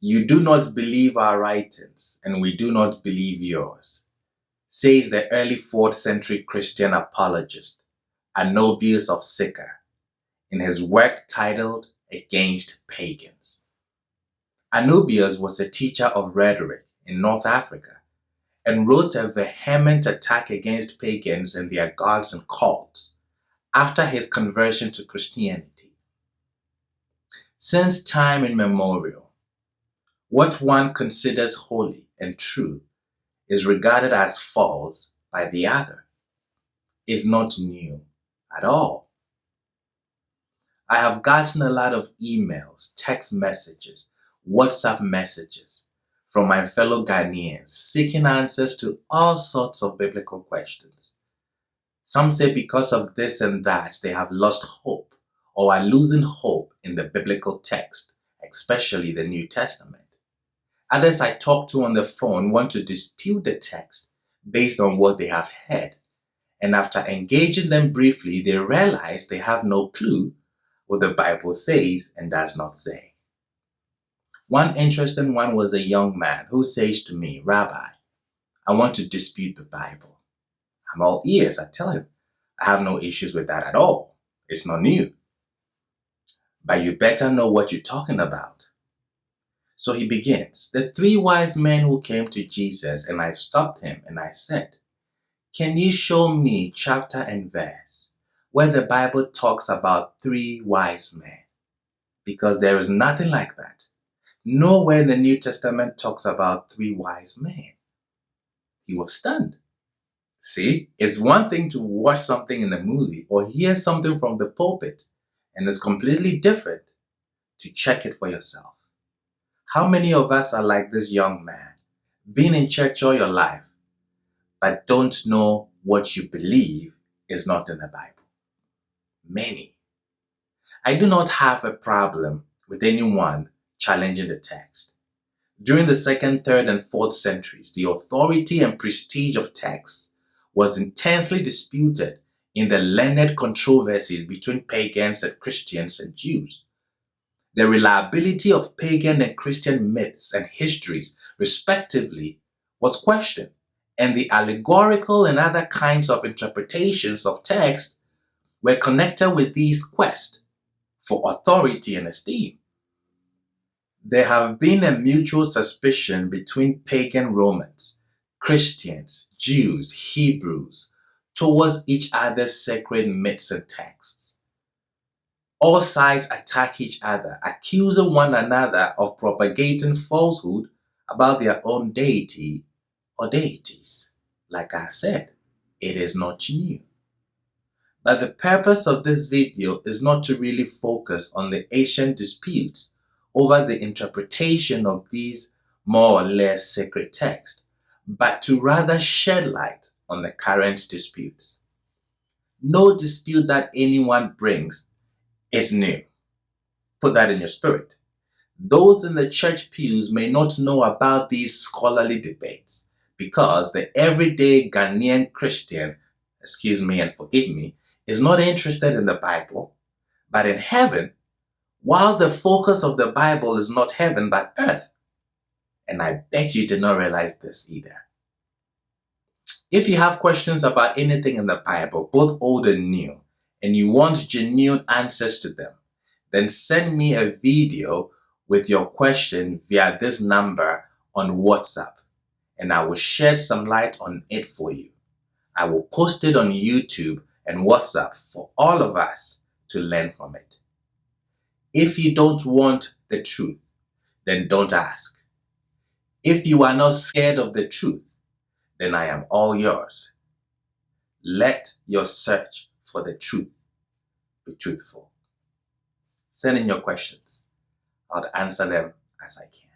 You do not believe our writings, and we do not believe yours, says the early 4th century Christian apologist Arnobius of Sychar in his work titled Against Pagans. Arnobius was a teacher of rhetoric in North Africa and wrote a vehement attack against pagans and their gods and cults after his conversion to Christianity. Since time immemorial, what one considers holy and true is regarded as false by the other. Is not new at all. I have gotten a lot of emails, text messages, WhatsApp messages from my fellow Ghanaians seeking answers to all sorts of biblical questions. Some say because of this and that they have lost hope or are losing hope in the biblical text, especially the New Testament. Others I talk to on the phone want to dispute the text based on what they have heard. And after engaging them briefly, they realize they have no clue what the Bible says and does not say. One interesting one was a young man who says to me, "Rabbi, I want to dispute the Bible." I'm all ears. I tell him, I have no issues with that at all. It's not new. But you better know what you're talking about. So he begins, "The 3 wise men who came to Jesus," and I stopped him and I said, "Can you show me chapter and verse where the Bible talks about 3 wise men? Because there is nothing like that. Nowhere in the New Testament talks about 3 wise men." He was stunned. See, it's one thing to watch something in a movie or hear something from the pulpit, and it's completely different to check it for yourself. How many of us are like this young man, been in church all your life, but don't know what you believe is not in the Bible? Many. I do not have a problem with anyone challenging the text. During the 2nd, 3rd, and 4th centuries, the authority and prestige of texts was intensely disputed in the learned controversies between pagans and Christians and Jews. The reliability of pagan and Christian myths and histories, respectively, was questioned, and the allegorical and other kinds of interpretations of text were connected with these quests for authority and esteem. There have been a mutual suspicion between pagan Romans, Christians, Jews, Hebrews, towards each other's sacred myths and texts. All sides attack each other, accusing one another of propagating falsehood about their own deity or deities. Like I said, it is not new. But the purpose of this video is not to really focus on the ancient disputes over the interpretation of these more or less sacred texts, but to rather shed light on the current disputes. No dispute that anyone brings is new. Put that in your spirit. Those in the church pews may not know about these scholarly debates because the everyday Ghanaian Christian, excuse me and forgive me, is not interested in the Bible, but in heaven, whilst the focus of the Bible is not heaven but earth. And I bet you did not realize this either. If you have questions about anything in the Bible, both old and new, and you want genuine answers to them, then send me a video with your question via this number on WhatsApp, and I will shed some light on it for you. I will post it on YouTube and WhatsApp for all of us to learn from it. If you don't want the truth, then don't ask. If you are not scared of the truth, then I am all yours. Let your search for the truth be truthful. Send in your questions. I'll answer them as I can.